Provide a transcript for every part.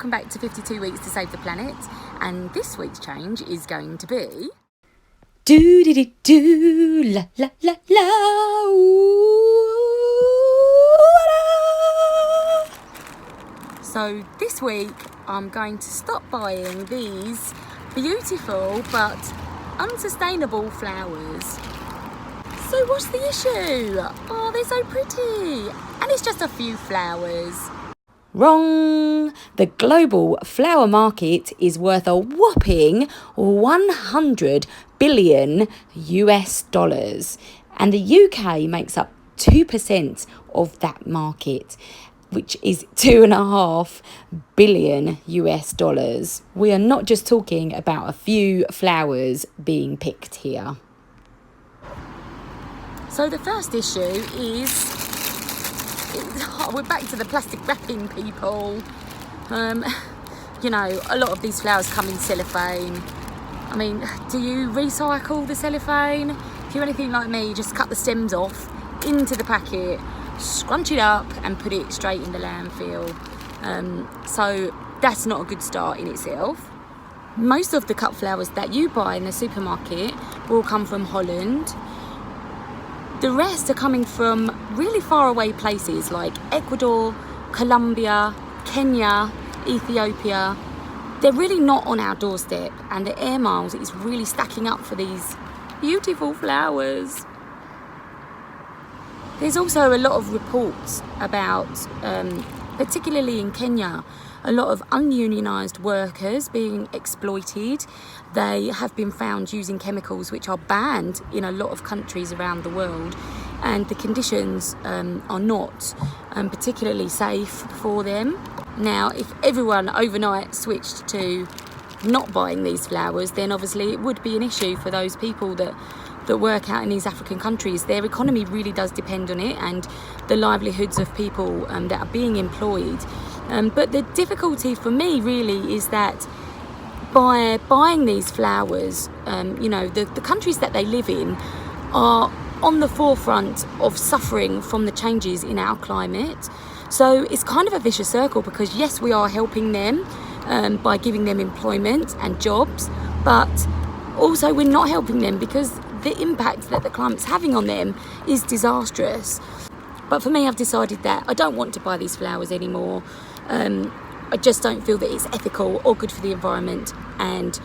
welcome back to 52 Weeks to Save the Planet, and this week's challenge is going to be do did it do la la la la ooh, la. So this week I'm going to stop buying these beautiful but unsustainable flowers. So what's the issue? Oh, they're so pretty, and it's just a few flowers. Wrong! The global flower market is worth a whopping 100 billion US dollars, and the UK makes up 2% of that market, which is 2.5 billion US dollars. We are not just talking about a few flowers being picked here. So the first issue is, we're back to the plastic wrapping, people. You know, a lot of these flowers come in cellophane. I mean, do you recycle the cellophane? If you're anything like me, just cut the stems off into the packet, scrunch it up and put it straight in the landfill. So that's not a good start in itself. Most of the cut flowers that you buy in the supermarket will come from Holland. The rest are coming from really far away places like Ecuador, Colombia, Kenya, Ethiopia. They're really not on our doorstep, and the air miles is really stacking up for these beautiful flowers. There's also a lot of reports about, particularly in Kenya, a lot of ununionised workers being exploited. They have been found using chemicals which are banned in a lot of countries around the world, and the conditions are not particularly safe for them. Now, if everyone overnight switched to not buying these flowers, then obviously it would be an issue for those people that work out in these African countries. Their economy really does depend on it, and the livelihoods of people that are being employed. But the difficulty for me really is that by buying these flowers, you know, the countries that they live in are on the forefront of suffering from the changes in our climate. So it's kind of a vicious circle, because yes, we are helping them by giving them employment and jobs, but also we're not helping them because the impact that the climate's having on them is disastrous. But for me, I've decided that I don't want to buy these flowers anymore. I just don't feel that it's ethical or good for the environment, and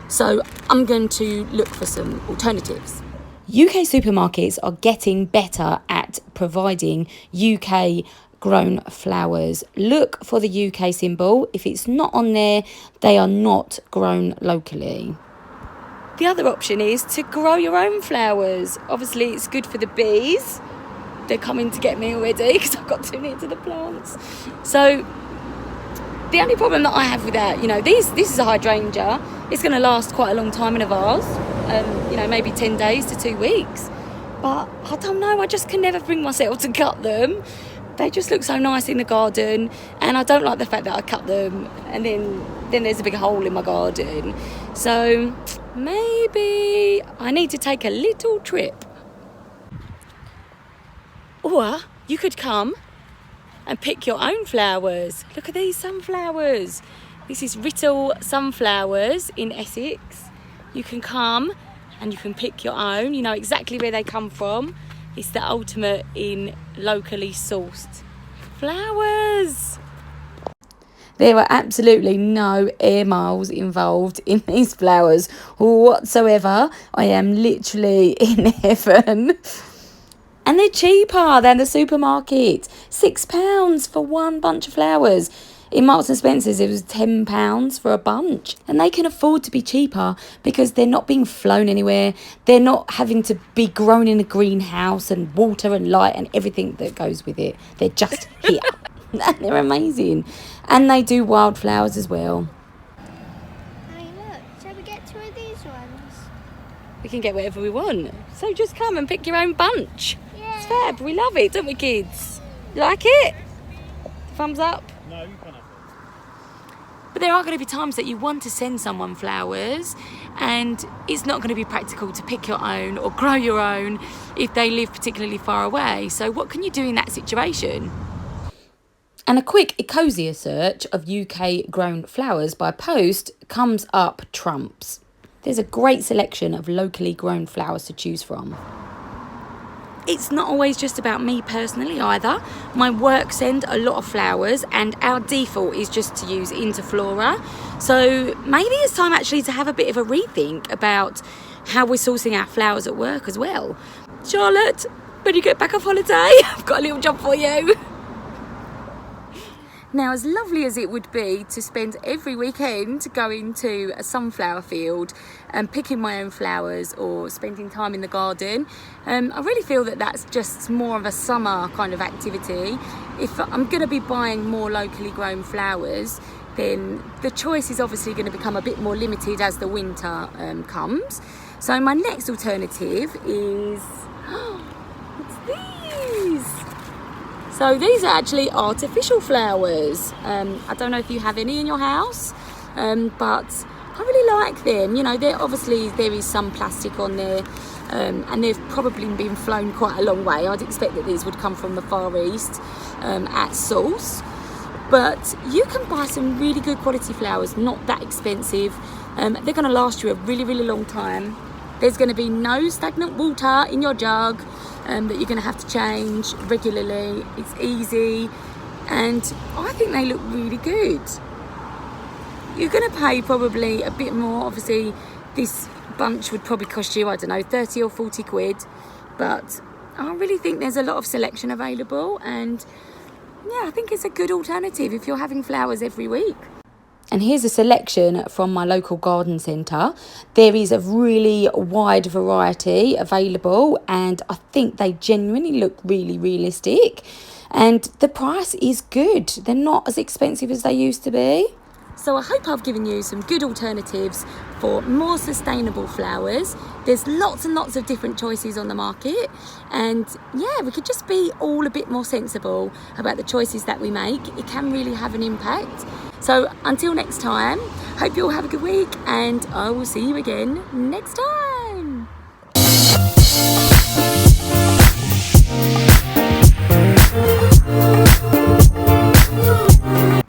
so I'm going to look for some alternatives. UK supermarkets are getting better at providing UK grown flowers. Look for the UK symbol. If it's not on there, they are not grown locally. The other option is to grow your own flowers. Obviously, it's good for the bees. They're coming to get me already because I've got too near to the plants. So the only problem that I have with that, you know, this is a hydrangea. It's going to last quite a long time in a vase, you know, maybe 10 days to 2 weeks. But I don't know, I just can never bring myself to cut them. They just look so nice in the garden, and I don't like the fact that I cut them and then there's a big hole in my garden. So maybe I need to take a little trip. Or you could come and pick your own flowers. Look at these sunflowers. This is Rittle sunflowers in Essex. You can come and you can pick your own. You know exactly where they come from. It's the ultimate in locally sourced flowers. There are absolutely no air miles involved in these flowers whatsoever. I am literally in heaven. And they're cheaper than the supermarket. £6 for one bunch of flowers. In Marks and Spencer's, it was £10 for a bunch. And they can afford to be cheaper because they're not being flown anywhere. They're not having to be grown in a greenhouse and water and light and everything that goes with it. They're just here. And they're amazing. And they do wildflowers as well. Hey, look. Shall we get 2 of these ones? We can get whatever we want. So just come and pick your own bunch. Yeah. It's fab. We love it, don't we, kids? You like it? Thumbs up? No, you can't have it. But there are going to be times that you want to send someone flowers, and it's not going to be practical to pick your own or grow your own if they live particularly far away. So what can you do in that situation? And a quick Ecosia search of UK grown flowers by post comes up trumps. There's a great selection of locally grown flowers to choose from. It's not always just about me personally either. My work send a lot of flowers and our default is just to use Interflora. So maybe it's time actually to have a bit of a rethink about how we're sourcing our flowers at work as well. Charlotte, when you get back off holiday, I've got a little job for you. Now, as lovely as it would be to spend every weekend going to a sunflower field and picking my own flowers or spending time in the garden, I really feel that that's just more of a summer kind of activity. If I'm going to be buying more locally grown flowers, then the choice is obviously going to become a bit more limited as the winter comes. So my next alternative is... what's these? So these are actually artificial flowers. I don't know if you have any in your house, but I really like them. You know, there is some plastic on there, and they've probably been flown quite a long way. I'd expect that these would come from the Far East at source. But you can buy some really good quality flowers, not that expensive. They're going to last you a really, really long time. There's going to be no stagnant water in your jug that you're going to have to change regularly. It's easy, and I think they look really good. You're going to pay probably a bit more. Obviously, this bunch would probably cost you, I don't know, 30 or 40 quid. But I really think there's a lot of selection available, and yeah, I think it's a good alternative if you're having flowers every week. And here's a selection from my local garden centre. There is a really wide variety available, and I think they genuinely look really realistic. And the price is good. They're not as expensive as they used to be. So I hope I've given you some good alternatives for more sustainable flowers. There's lots and lots of different choices on the market, and yeah, we could just be all a bit more sensible about the choices that we make. It can really have an impact. So until next time, hope you all have a good week, and I will see you again next time.